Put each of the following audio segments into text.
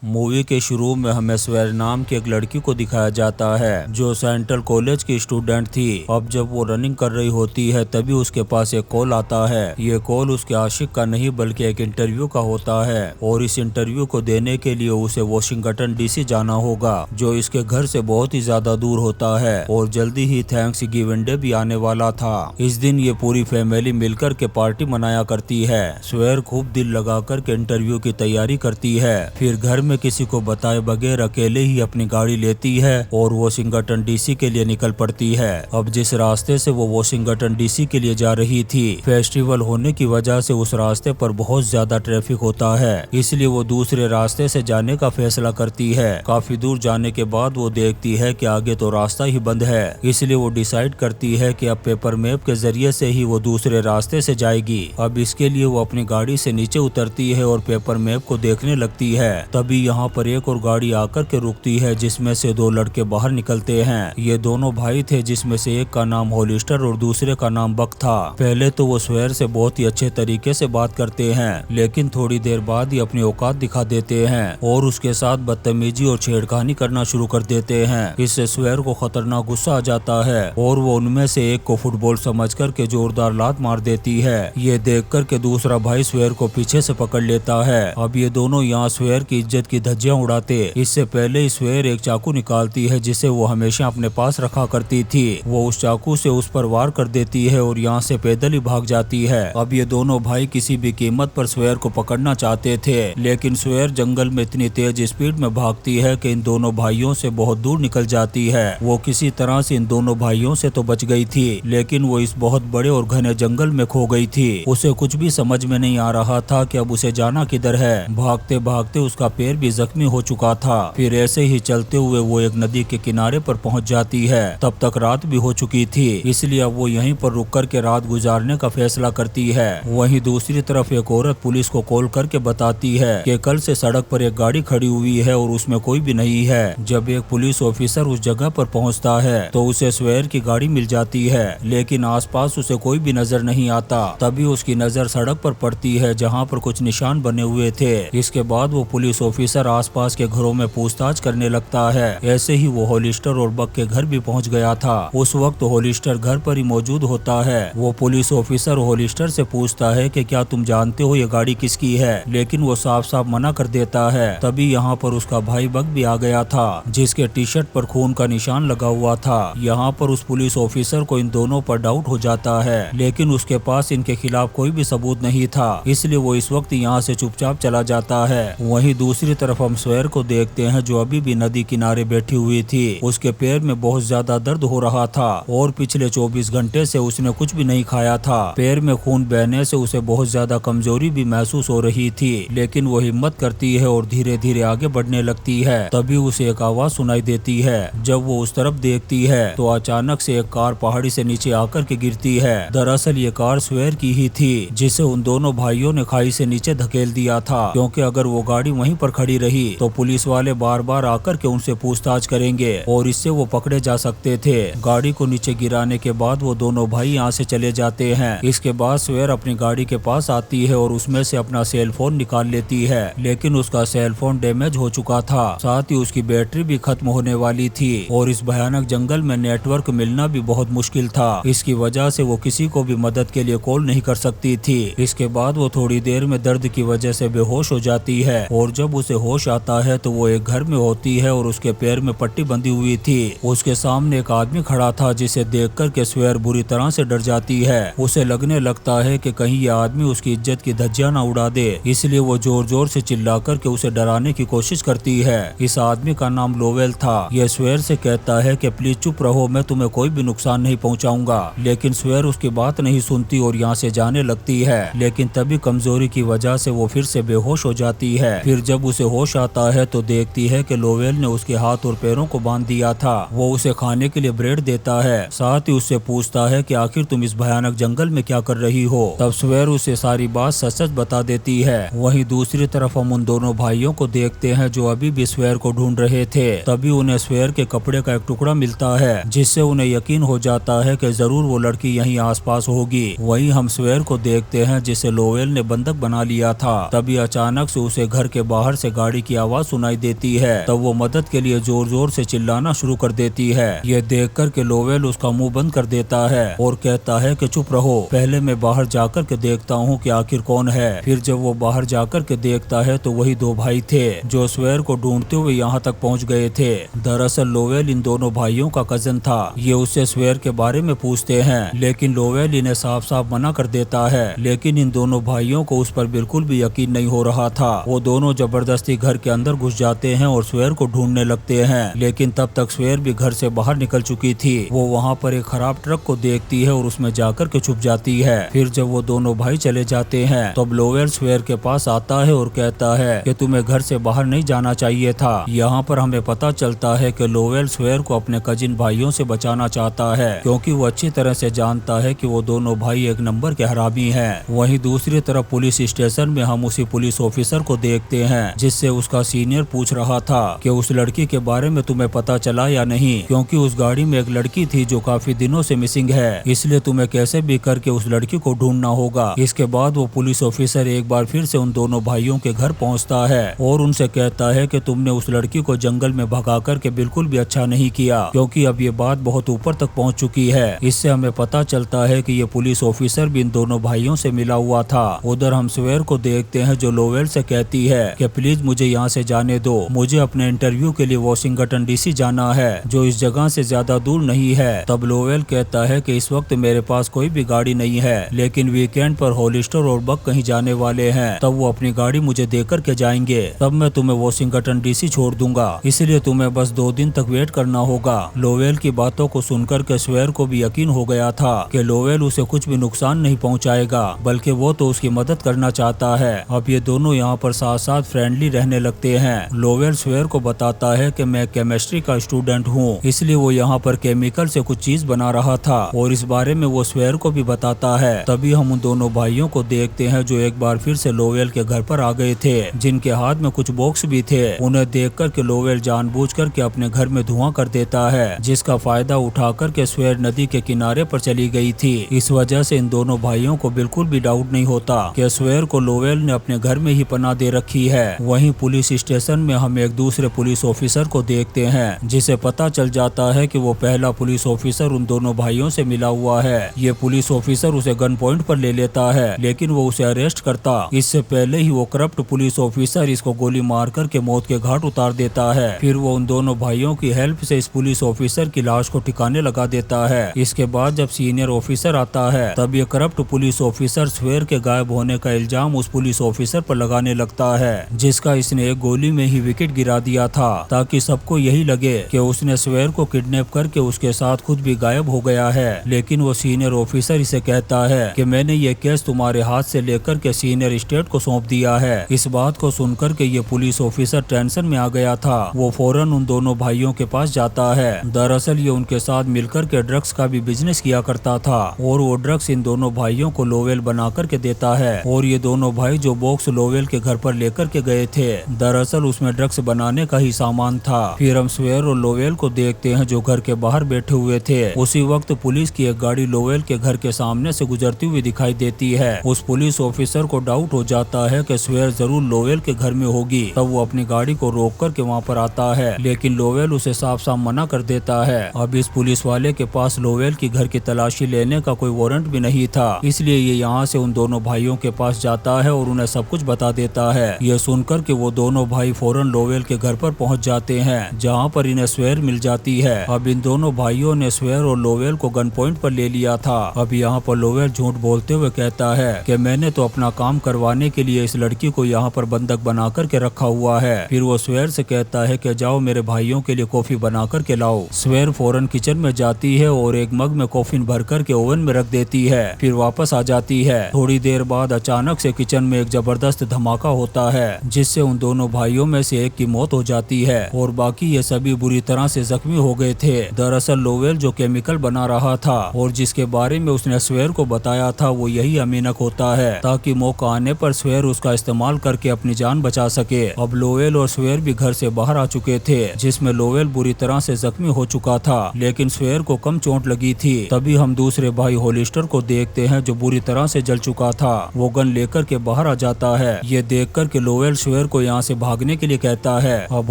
Movie के शुरू में हमें स्वेर नाम की एक लड़की को दिखाया जाता है जो सेंट्रल कॉलेज की स्टूडेंट थी। अब जब वो रनिंग कर रही होती है तभी उसके पास एक कॉल आता है। ये कॉल उसके आशिक का नहीं बल्कि एक इंटरव्यू का होता है और इस इंटरव्यू को देने के लिए उसे वाशिंगटन डीसी जाना होगा जो इसके घर से बहुत ही ज्यादा दूर होता है और जल्दी ही थैंक्स गिविंग डे भी आने वाला था। इस दिन ये पूरी फैमिली मिलकर के पार्टी मनाया करती है। स्वेर खूब दिल लगा कर के इंटरव्यू की तैयारी करती है, फिर घर में किसी को बताए बगैर अकेले ही अपनी गाड़ी लेती है और वाशिंगटन डीसी के लिए निकल पड़ती है। अब जिस रास्ते से वो वाशिंगटन डीसी के लिए जा रही थी, फेस्टिवल होने की वजह से उस रास्ते पर बहुत ज्यादा ट्रैफिक होता है, इसलिए वो दूसरे रास्ते से जाने का फैसला करती है। काफी दूर जाने के बाद वो देखती है कि आगे तो रास्ता ही बंद है, इसलिए वो डिसाइड करती है कि अब पेपर मैप के जरिए से ही वो दूसरे रास्ते से जाएगी। अब इसके लिए वो अपनी गाड़ी से नीचे उतरती है और पेपर मैप को देखने लगती है। तभी यहाँ पर एक और गाड़ी आकर के रुकती है जिसमें से दो लड़के बाहर निकलते हैं। ये दोनों भाई थे जिसमें से एक का नाम होलिस्टर और दूसरे का नाम बक था। पहले तो वो स्वेर से बहुत ही अच्छे तरीके से बात करते हैं, लेकिन थोड़ी देर बाद ही अपनी औकात दिखा देते हैं और उसके साथ बदतमीजी और छेड़खानी करना शुरू कर देते हैं। इससे स्वेर को खतरनाक गुस्सा आ जाता है और वो उनमें से एक को फुटबॉल समझ कर के जोरदार लात मार देती है। ये देख कर के दूसरा भाई स्वेर को पीछे से पकड़ लेता है। अब ये दोनों यहाँ स्वेर की इज्जत की धज्जियां उड़ाते। इससे पहले स्वेर एक चाकू निकालती है जिसे वो हमेशा अपने पास रखा करती थी। वो उस चाकू से उस पर वार कर देती है और यहाँ से पैदल ही भाग जाती है। अब ये दोनों भाई किसी भी कीमत पर स्वेर को पकड़ना चाहते थे, लेकिन स्वेर जंगल में इतनी तेज स्पीड में भागती है कि इन दोनों भाइयों से बहुत दूर निकल जाती है। वो किसी तरह से इन दोनों भाइयों से तो बच गई थी, लेकिन वो इस बहुत बड़े और घने जंगल में खो गई थी। उसे कुछ भी समझ में नहीं आ रहा था कि अब उसे जाना किधर है। भागते भागते उसका पैर भी जख्मी हो चुका था। फिर ऐसे ही चलते हुए वो एक नदी के किनारे पर पहुंच जाती है। तब तक रात भी हो चुकी थी, इसलिए अब वो यहीं पर रुक कर के रात गुजारने का फैसला करती है। वहीं दूसरी तरफ एक औरत पुलिस को कॉल करके बताती है कि कल से सड़क पर एक गाड़ी खड़ी हुई है और उसमें कोई भी नहीं है। जब एक पुलिस ऑफिसर उस जगह पर पहुंचता है तो उसे स्वेर की गाड़ी मिल जाती है, लेकिन आसपास उसे कोई भी नजर नहीं आता। तभी उसकी नजर सड़क पर पड़ती है जहाँ पर कुछ निशान बने हुए थे। इसके बाद वो पुलिस ऑफिसर आसपास के घरों में पूछताछ करने लगता है। ऐसे ही वो होलिस्टर और बक के घर भी पहुंच गया था। उस वक्त होलिस्टर घर पर ही मौजूद होता है। वो पुलिस ऑफिसर होलिस्टर से पूछता है कि क्या तुम जानते हो ये गाड़ी किसकी है, लेकिन वो साफ साफ मना कर देता है। तभी यहाँ पर उसका भाई बक भी आ गया था जिसके टी शर्ट पर खून का निशान लगा हुआ था। यहाँ पर उस पुलिस ऑफिसर को इन दोनों पर डाउट हो जाता है, लेकिन उसके पास इनके खिलाफ कोई भी सबूत नहीं था, इसलिए वो इस वक्त यहाँ से चुपचाप चला जाता है। वहीं दूसरी तरफ हम स्वेर को देखते हैं जो अभी भी नदी किनारे बैठी हुई थी। उसके पैर में बहुत ज्यादा दर्द हो रहा था और पिछले 24 घंटे से उसने कुछ भी नहीं खाया था। पैर में खून बहने से उसे बहुत ज्यादा कमजोरी भी महसूस हो रही थी, लेकिन वो हिम्मत करती है और धीरे धीरे आगे बढ़ने लगती है। तभी उसे एक आवाज सुनाई देती है। जब वो उस तरफ देखती है तो अचानक से एक कार पहाड़ी से नीचे आकर के गिरती है। दरअसल ये कार स्वेर की ही थी जिसे उन दोनों भाइयों ने खाई से नीचे धकेल दिया था, क्योंकि अगर वो गाड़ी वहीं पर खड़ी रही तो पुलिस वाले बार बार आकर के उनसे पूछताछ करेंगे और इससे वो पकड़े जा सकते थे। गाड़ी को नीचे गिराने के बाद वो दोनों भाई यहाँ से चले जाते हैं। इसके बाद स्वेर अपनी गाड़ी के पास आती है और उसमें से अपना सेल फोन निकाल लेती है, लेकिन उसका सेल फोन डैमेज हो चुका था, साथ ही उसकी बैटरी भी खत्म होने वाली थी और इस भयानक जंगल में नेटवर्क मिलना भी बहुत मुश्किल था। इसकी वजह से वो किसी को भी मदद के लिए कॉल नहीं कर सकती थी। इसके बाद वो थोड़ी देर में दर्द की वजह से बेहोश हो जाती है और जब उसे होश आता है तो वो एक घर में होती है और उसके पैर में पट्टी बंधी हुई थी। उसके सामने एक आदमी खड़ा था जिसे देखकर के स्वेर बुरी तरह से डर जाती है। उसे लगने लगता है कि कहीं यह आदमी उसकी इज्जत की धज्जियां ना उड़ा दे, इसलिए वो जोर जोर से चिल्लाकर के उसे डराने की कोशिश करती है। इस आदमी का नाम लोवेल था। यह स्वेर से कहता है कि प्लीज चुप रहो, मैं तुम्हें कोई भी नुकसान नहीं पहुंचाऊंगा, लेकिन स्वेर उसकी बात नहीं सुनती और यहाँ से जाने लगती है। लेकिन तभी कमजोरी की वजह से वो फिर से बेहोश हो जाती है। फिर जब उसे होश आता है तो देखती है कि लोवेल ने उसके हाथ और पैरों को बांध दिया था। वो उसे खाने के लिए ब्रेड देता है, साथ ही उससे पूछता है कि आखिर तुम इस भयानक जंगल में क्या कर रही हो। तब स्वेर उसे सारी बात सच सच बता देती है। वहीं दूसरी तरफ हम उन दोनों भाइयों को देखते हैं जो अभी भी स्वेर को ढूंढ रहे थे। तभी उन्हें स्वेर के कपड़े का एक टुकड़ा मिलता है जिससे उन्हें यकीन हो जाता है कि जरूर वो लड़की यहीं आसपास होगी। वहीं हम स्वेर को देखते हैं जिसे लोवेल ने बंधक बना लिया था। तभी अचानक से उसे घर के बाहर से से गाड़ी की आवाज सुनाई देती है। तब वो मदद के लिए जोर जोर से चिल्लाना शुरू कर देती है। ये देख कर के लोवेल उसका मुंह बंद कर देता है और कहता है कि चुप रहो, पहले मैं बाहर जाकर के देखता हूँ कि आखिर कौन है। फिर जब वो बाहर जाकर के देखता है तो वही दो भाई थे जो स्वेर को ढूंढते हुए यहाँ तक पहुँच गए थे। दरअसल लोवेल इन दोनों भाइयों का कजन था। ये उससे स्वेर के बारे में पूछते हैं, लेकिन लोवेल इन्हें साफ साफ मना कर देता है। लेकिन इन दोनों भाइयों को उस पर बिल्कुल भी यकीन नहीं हो रहा था। वो दोनों जबरदस्ती घर के अंदर घुस जाते हैं और स्वेर को ढूंढने लगते हैं। लेकिन तब तक स्वेर भी घर से बाहर निकल चुकी थी। वो वहाँ पर एक खराब ट्रक को देखती है और उसमें जाकर के छुप जाती है। फिर जब वो दोनों भाई चले जाते हैं तब लोवेल स्वेर के पास आता है और कहता है कि तुम्हें घर से बाहर नहीं जाना चाहिए था। यहाँ पर हमें पता चलता है कि लोवेल स्वेर को अपने कजिन भाइयों से बचाना चाहता है, क्योंकि वो अच्छी तरह से जानता है कि वो दोनों भाई एक नंबर के हरामी हैं। वहीं दूसरी तरफ पुलिस स्टेशन में हम उसी पुलिस ऑफिसर को देखते हैं जिससे उसका सीनियर पूछ रहा था कि उस लड़की के बारे में तुम्हें पता चला या नहीं, क्योंकि उस गाड़ी में एक लड़की थी जो काफी दिनों से मिसिंग है, इसलिए तुम्हें कैसे भी करके उस लड़की को ढूंढना होगा। इसके बाद वो पुलिस ऑफिसर एक बार फिर से उन दोनों भाइयों के घर पहुंचता है और उनसे कहता है कि तुमने उस लड़की को जंगल में भगा करके बिल्कुल भी अच्छा नहीं किया, क्योंकि अब ये बात बहुत ऊपर तक पहुंच चुकी है। इससे हमें पता चलता है कि ये पुलिस ऑफिसर भी इन दोनों भाइयों से मिला हुआ था। उधर हम स्वेर को देखते हैं जो लोवेल से कहती है कि प्लीज मुझे यहाँ से जाने दो, मुझे अपने इंटरव्यू के लिए वॉशिंगटन डीसी जाना है जो इस जगह से ज्यादा दूर नहीं है। तब लोवेल कहता है कि इस वक्त मेरे पास कोई भी गाड़ी नहीं है, लेकिन वीकेंड पर हॉलिस्टर और बक कहीं जाने वाले हैं, तब वो अपनी गाड़ी मुझे देकर के जाएंगे, तब मैं तुम्हें वॉशिंगटन डीसी छोड़ दूंगा, इसलिए तुम्हें बस 2 दिन तक वेट करना होगा। लोवेल की बातों को सुनकर के स्वेर को भी यकीन हो गया था कि लोवेल उसे कुछ भी नुकसान नहीं पहुंचाएगा, बल्कि वो तो उसकी मदद करना चाहता है। अब ये दोनों यहाँ पर साथ साथ फ्रेंडली रहने लगते हैं। लोवेल स्वेर को बताता है कि मैं केमिस्ट्री का स्टूडेंट हूँ, इसलिए वो यहाँ पर केमिकल से कुछ चीज बना रहा था और इस बारे में वो स्वेर को भी बताता है। तभी हम उन दोनों भाइयों को देखते हैं जो एक बार फिर से लोवेल के घर पर आ गए थे, जिनके हाथ में कुछ बॉक्स भी थे। उन्हें देखकर के लोवेल जानबूझकर के अपने घर में धुआं कर देता है, जिसका फायदा उठाकर के स्वेर नदी के किनारे पर चली गई थी। इस वजह से इन दोनों भाइयों को बिल्कुल भी डाउट नहीं होता कि स्वेर को लोवेल ने अपने घर में ही पनाह दे रखी है। वहीं पुलिस स्टेशन में हम एक दूसरे पुलिस ऑफिसर को देखते हैं, जिसे पता चल जाता है कि वो पहला पुलिस ऑफिसर उन दोनों भाइयों से मिला हुआ है। ये पुलिस ऑफिसर उसे गन पॉइंट पर ले लेता है, लेकिन वो उसे अरेस्ट करता इससे पहले ही वो करप्ट पुलिस ऑफिसर इसको गोली मार कर के मौत के घाट उतार देता है। फिर वो उन दोनों भाइयों की हेल्प से इस पुलिस ऑफिसर की लाश को ठिकाने लगा देता है। इसके बाद जब सीनियर ऑफिसर आता है तब ये करप्ट पुलिस ऑफिसर स्वेर के गायब होने का इल्जाम उस पुलिस ऑफिसर पर लगाने लगता है, जिसका इसने एक गोली में ही विकेट गिरा दिया था, ताकि सबको यही लगे कि उसने स्वेर को किडनैप करके उसके साथ खुद भी गायब हो गया है। लेकिन वो सीनियर ऑफिसर इसे कहता है कि मैंने ये केस तुम्हारे हाथ से लेकर के सीनियर स्टेट को सौंप दिया है। इस बात को सुनकर के ये पुलिस ऑफिसर टेंशन में आ गया था। वो फौरन उन दोनों भाइयों के पास जाता है। दरअसल ये उनके साथ मिलकर के ड्रग्स का भी बिजनेस किया करता था और वो ड्रग्स इन दोनों भाइयों को लोवेल बना करके देता है। और ये दोनों भाई जो बॉक्स लोवेल के घर पर लेकर के गए थे, दरअसल उसमें ड्रग्स बनाने का ही सामान था। फिर हम स्वेर और लोवेल को देखते हैं जो घर के बाहर बैठे हुए थे। उसी वक्त पुलिस की एक गाड़ी लोवेल के घर के सामने से गुजरती हुई दिखाई देती है। उस पुलिस ऑफिसर को डाउट हो जाता है कि स्वेर जरूर लोवेल के घर में होगी, तब वो अपनी गाड़ी को रोक कर के वहाँ पर आता है, लेकिन लोवेल उसे साफ साफ मना कर देता है। अब इस पुलिस वाले के पास लोवेल की घर की तलाशी लेने का कोई वारंट भी नहीं था, इसलिए ये यहाँ से उन दोनों भाइयों के पास जाता है और उन्हें सब कुछ बता देता है। ये सुनकर के वो दोनों भाई फौरन लोवेल के घर पर पहुँच जाते हैं, जहाँ पर इन्हें स्वेर मिल जाती है। अब इन दोनों भाइयों ने स्वेर और लोवेल को गन पॉइंट पर ले लिया था। अब यहाँ पर लोवेल झूठ बोलते हुए कहता है कि मैंने तो अपना काम करवाने के लिए इस लड़की को यहाँ पर बंधक बना कर के रखा हुआ है। फिर वो स्वेर से कहता है कि जाओ मेरे भाइयों के लिए कॉफी बना कर के लाओ। स्वेर फौरन किचन में जाती है और एक मग में कॉफी भर कर के ओवन में रख देती है। फिर वापस आ जाती है। थोड़ी देर बाद अचानक से किचन में एक जबरदस्त धमाका होता है, जिससे उन दोनों भाइयों में से एक की मौत हो जाती है और बाकी ये सभी बुरी तरह से जख्मी हो गए थे। दरअसल लोवेल जो केमिकल बना रहा था और जिसके बारे में उसने स्वेर को बताया था वो यही अमीनक होता है, ताकि मौका आने पर स्वेर उसका इस्तेमाल करके अपनी जान बचा सके। अब लोवेल और स्वेर भी घर से बाहर आ चुके थे, जिसमें लोवेल बुरी तरह से जख्मी हो चुका था, लेकिन स्वेर को कम चोट लगी थी। तभी हम दूसरे भाई होलिस्टर को देखते हैं जो बुरी तरह से जल चुका था। वो गन लेकर के बाहर आ जाता है। ये देख कर के लोवेल स्वेर स्वेयर को यहाँ से भागने के लिए कहता है। अब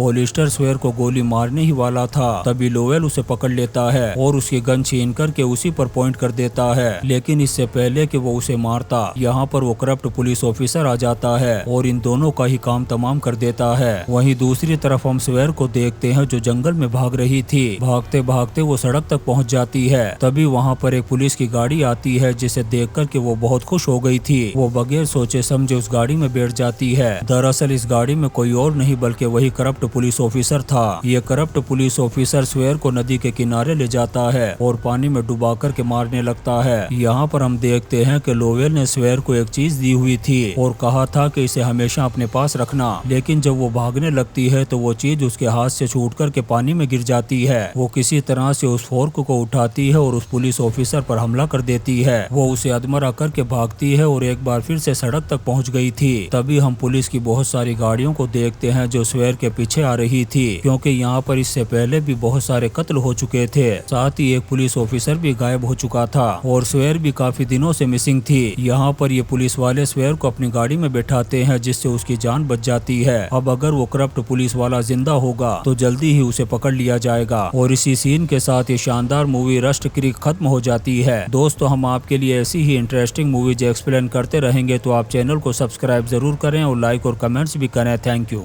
होलिस्टर स्वेयर को गोली मारने ही वाला था, तभी लोवेल उसे पकड़ लेता है और उसकी गन छीन करके उसी पर पॉइंट कर देता है। लेकिन इससे पहले कि वो उसे मारता, यहाँ पर वो करप्ट पुलिस ऑफिसर आ जाता है और इन दोनों का ही काम तमाम कर देता है। वहीं दूसरी तरफ हम स्वेयर को देखते हैं जो जंगल में भाग रही थी। भागते भागते वो सड़क तक पहुंच जाती है। तभी वहाँ पर एक पुलिस की गाड़ी आती है, जिसे देख कर के वो बहुत खुश हो गई थी। वो बगैर सोचे समझे उस गाड़ी में बैठ जाती है। दरअसल इस गाड़ी में कोई और नहीं बल्कि वही करप्ट पुलिस ऑफिसर था। ये करप्ट पुलिस ऑफिसर स्वेयर को नदी के किनारे ले जाता है और पानी में डुबा कर के मारने लगता है। यहाँ पर हम देखते हैं कि लोवेल ने स्वेयर को एक चीज दी हुई थी और कहा था कि इसे हमेशा अपने पास रखना, लेकिन जब वो भागने लगती है तो वो चीज उसके हाथ से छूट कर के पानी में गिर जाती है। वो किसी तरह से उस फोर्क को उठाती है और उस पुलिस ऑफिसर पर हमला कर देती है। वो उसे अधमरा करके भागती है और एक बार फिर से सड़क तक पहुंच गई थी। तभी हम पुलिस की बहुत सारी गाड़ियों को देखते हैं जो स्वेयर के पीछे आ रही थी, क्योंकि यहाँ पर इससे पहले भी बहुत सारे कत्ल हो चुके थे। साथ ही एक पुलिस ऑफिसर भी गायब हो चुका था और स्वेयर भी काफी दिनों से मिसिंग थी। यहाँ पर ये पुलिस वाले स्वेयर को अपनी गाड़ी में बैठाते हैं, जिससे उसकी जान बच जाती है। अब अगर वो करप्ट पुलिस वाला जिंदा होगा तो जल्दी ही उसे पकड़ लिया जाएगा। और इसी सीन के साथ ये शानदार मूवी रस्ट क्रीक खत्म हो जाती है। दोस्तों, हम आपके लिए ऐसी ही इंटरेस्टिंग मूवीज एक्सप्लेन करते रहेंगे, तो आप चैनल को सब्सक्राइब जरूर करें और लाइक और कमेंट्स भी करें। Thank you.